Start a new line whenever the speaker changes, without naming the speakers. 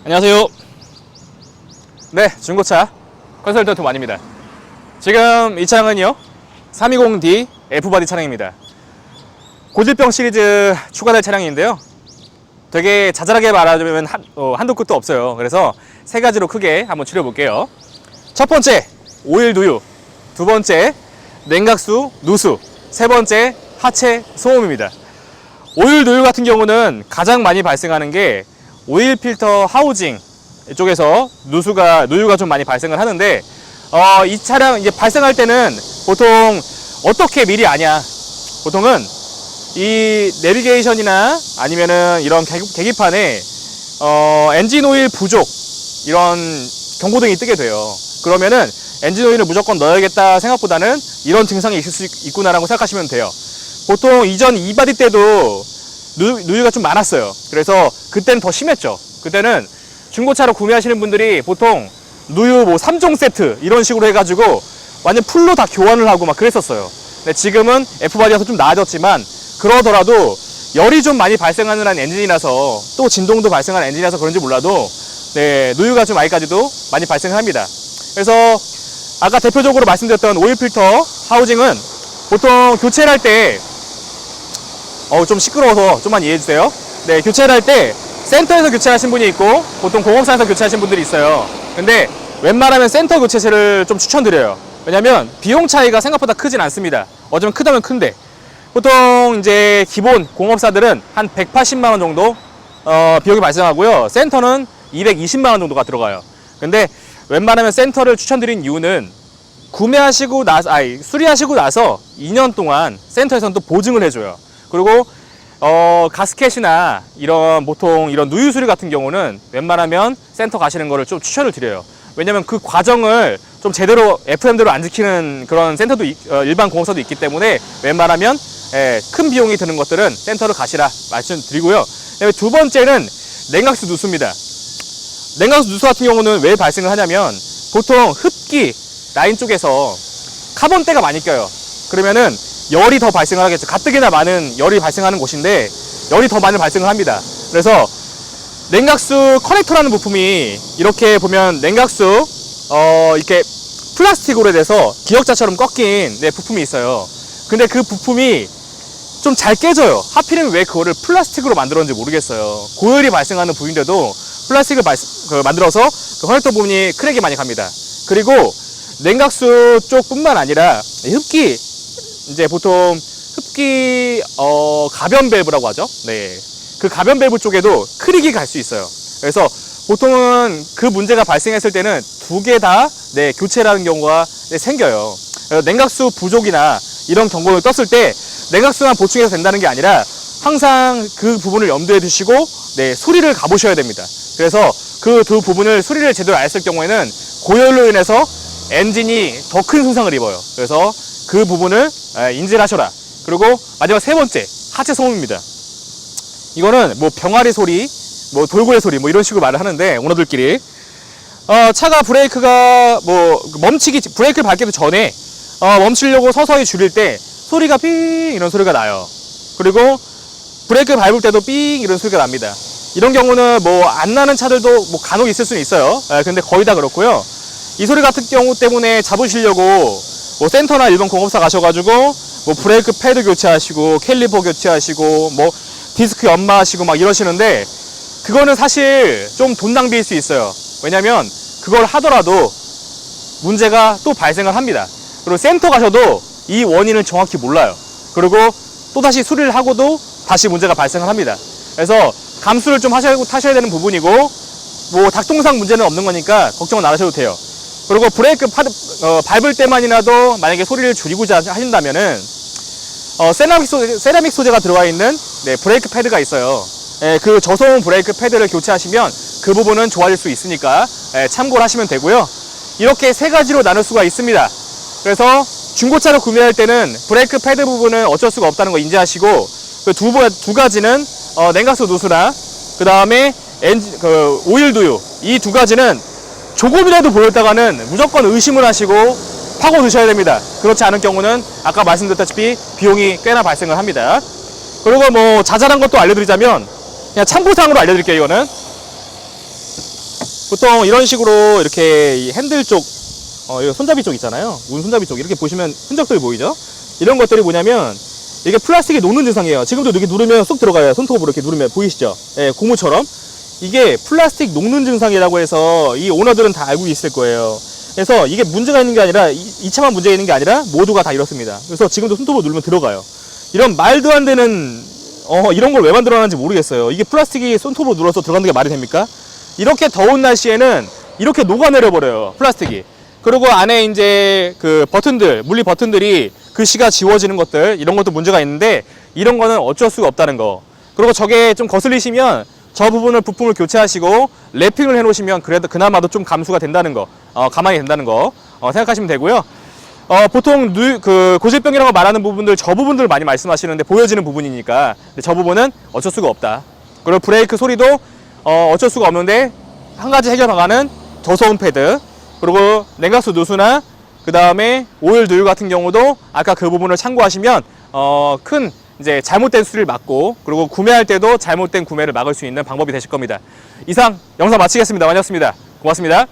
안녕하세요. 네, 중고차 컨설턴트 완입니다. 지금 이 차량은요 320D F바디 차량입니다. 고질병 시리즈 추가될 차량인데요, 되게 자잘하게 말하자면 한도 끝도 없어요. 그래서 세 가지로 크게 한번 추려볼게요. 첫 번째, 오일 누유. 두 번째, 냉각수 누수. 세 번째, 하체 소음입니다. 오일 누유 같은 경우는 가장 많이 발생하는 게 오일 필터 하우징 이쪽에서 누유가 좀 많이 발생을 하는데, 이 차량 이제 발생할 때는 보통 어떻게 미리 아냐? 보통은 이 내비게이션이나 아니면은 이런 계기판에 엔진 오일 부족 이런 경고등이 뜨게 돼요. 그러면은 엔진 오일을 무조건 넣어야겠다 생각보다는 이런 증상이 있을 수 있구나라고 생각하시면 돼요. 보통 이전 이바디 때도 누유가 좀 많았어요. 그래서 그때는 더 심했죠. 그때는 중고차로 구매하시는 분들이 보통 누유 뭐 3종 세트 이런 식으로 해가지고 완전 풀로 다 교환을 하고 막 그랬었어요. 근데 지금은 F바디여서 좀 나아졌지만, 그러더라도 열이 좀 많이 발생하는 엔진이라서, 또 진동도 발생하는 엔진이라서 그런지 몰라도 네, 누유가 좀 아직까지도 많이 발생합니다. 그래서 아까 대표적으로 말씀드렸던 오일 필터 하우징은 보통 교체를 할 때 좀 시끄러워서 좀만 이해해 주세요. 네, 교체를 할 때 센터에서 교체하신 분이 있고 보통 공업사에서 교체하신 분들이 있어요. 근데 웬만하면 센터 교체를 좀 추천드려요. 왜냐면 비용 차이가 생각보다 크진 않습니다. 어쩌면 크다면 큰데, 보통 이제 기본 공업사들은 한 180만원 정도 비용이 발생하고요. 센터는 220만원 정도가 들어가요. 근데 웬만하면 센터를 추천드린 이유는 수리하시고 나서 2년 동안 센터에서는 또 보증을 해줘요. 그리고 가스켓이나 보통 이런 누유 수리 같은 경우는 웬만하면 센터 가시는 거를 좀 추천을 드려요. 왜냐면 그 과정을 좀 제대로 FM대로 안 지키는 그런 센터도 일반 공업사도 있기 때문에 웬만하면 큰 비용이 드는 것들은 센터를 가시라 말씀드리고요. 두 번째는 냉각수 누수입니다. 냉각수 누수 같은 경우는 왜 발생을 하냐면, 보통 흡기 라인 쪽에서 카본때가 많이 껴요. 그러면은 열이 더 발생을 하겠죠. 가뜩이나 많은 열이 발생하는 곳인데 열이 더 많이 발생을 합니다. 그래서 냉각수 커넥터라는 부품이, 이렇게 보면 냉각수 이렇게 플라스틱으로 돼서 기역자처럼 꺾인 부품이 있어요. 근데 그 부품이 좀 잘 깨져요. 하필이면 왜 그거를 플라스틱으로 만들었는지 모르겠어요. 고열이 발생하는 부위인데도 플라스틱을 만들어서 그 커넥터 부분이 크랙이 많이 갑니다. 그리고 냉각수 쪽뿐만 아니라 흡기, 이제 보통 흡기 가변 밸브라고 하죠. 네, 그 가변 밸브 쪽에도 크랙이 갈 수 있어요. 그래서 보통은 그 문제가 발생했을 때는 두 개 다 교체라는 경우가 생겨요. 냉각수 부족이나 이런 경고를 떴을 때 냉각수만 보충해서 된다는 게 아니라 항상 그 부분을 염두에 두시고 수리를 가보셔야 됩니다. 그래서 그 두 부분을 수리를 제대로 안 했을 경우에는 고열로 인해서 엔진이 더 큰 손상을 입어요. 그래서 그 부분을 인지를 하셔라. 그리고 마지막 세 번째, 하체 소음입니다. 이거는 뭐 병아리 소리, 뭐 돌고래 소리, 뭐 이런 식으로 말을 하는데, 오너들끼리 차가 브레이크가 브레이크를 밟기도 전에 멈추려고 서서히 줄일 때 소리가 삥 이런 소리가 나요. 그리고 브레이크 밟을 때도 삥 이런 소리가 납니다. 이런 경우는 뭐 안 나는 차들도 뭐 간혹 있을 수는 있어요. 근데 거의 다 그렇고요. 이 소리 같은 경우 때문에 잡으시려고 뭐 센터나 일반 공업사 가셔가지고 뭐 브레이크 패드 교체하시고 캘리퍼 교체하시고 뭐 디스크 연마하시고 막 이러시는데, 그거는 사실 좀 돈 낭비일 수 있어요. 왜냐면 그걸 하더라도 문제가 또 발생을 합니다. 그리고 센터 가셔도 이 원인을 정확히 몰라요. 그리고 또다시 수리를 하고도 다시 문제가 발생을 합니다. 그래서 감수를 좀 타셔야 되는 부분이고, 뭐 닭동상 문제는 없는 거니까 걱정은 안 하셔도 돼요. 그리고 브레이크 밟을 때만이라도 만약에 소리를 줄이고자 하신다면은 세라믹 소재가 들어가 있는 브레이크 패드가 있어요. 그 저소음 브레이크 패드를 교체하시면 그 부분은 좋아질 수 있으니까 참고를 하시면 되고요. 이렇게 세 가지로 나눌 수가 있습니다. 그래서 중고차를 구매할 때는 브레이크 패드 부분은 어쩔 수가 없다는 거 인지하시고, 그 두 가지는 냉각수 누수나 그 다음에 오일 누유, 이 두 가지는 조금이라도 보였다가는 무조건 의심을 하시고 파고 드셔야 됩니다. 그렇지 않은 경우는 아까 말씀드렸다시피 비용이 꽤나 발생을 합니다. 그리고 뭐 자잘한 것도 알려드리자면, 그냥 참고상으로 알려드릴게요. 이거는 보통 이런 식으로 이렇게 이 핸들 쪽, 이 손잡이 쪽 있잖아요. 운 손잡이 쪽 이렇게 보시면 흔적들이 보이죠? 이런 것들이 뭐냐면 이게 플라스틱이 녹는 증상이에요. 지금도 이렇게 누르면 쏙 들어가요. 손톱으로 이렇게 누르면 보이시죠? 예, 고무처럼. 이게 플라스틱 녹는 증상이라고 해서 이 오너들은 다 알고 있을 거예요. 그래서 이게 문제가 있는 게 아니라 이 차만 문제가 있는 게 아니라 모두가 다 이렇습니다. 그래서 지금도 손톱으로 누르면 들어가요. 이런 말도 안 되는 이런 걸 왜 만들어놨는지 모르겠어요. 이게 플라스틱이 손톱으로 눌러서 들어가는 게 말이 됩니까? 이렇게 더운 날씨에는 이렇게 녹아내려 버려요. 플라스틱이. 그리고 안에 이제 그 버튼들, 물리 버튼들이 글씨가 지워지는 것들, 이런 것도 문제가 있는데 이런 거는 어쩔 수가 없다는 거. 그리고 저게 좀 거슬리시면 저 부분을 부품을 교체하시고 랩핑을 해 놓으시면 그래도 그나마도 좀 감수가 된다는 거, 가만히 된다는 거 생각하시면 되고요. 보통 그 고질병이라고 말하는 부분들, 저 부분들 많이 말씀하시는데 보여지는 부분이니까 근데 저 부분은 어쩔 수가 없다. 그리고 브레이크 소리도 어쩔 수가 없는데 한 가지 해결 방안은 저소음 패드, 그리고 냉각수 누수나 그 다음에 오일 누유 같은 경우도 아까 그 부분을 참고하시면 큰 이제 잘못된 수리를 막고, 그리고 구매할 때도 잘못된 구매를 막을 수 있는 방법이 되실 겁니다. 이상 영상 마치겠습니다. 완이었습니다. 고맙습니다.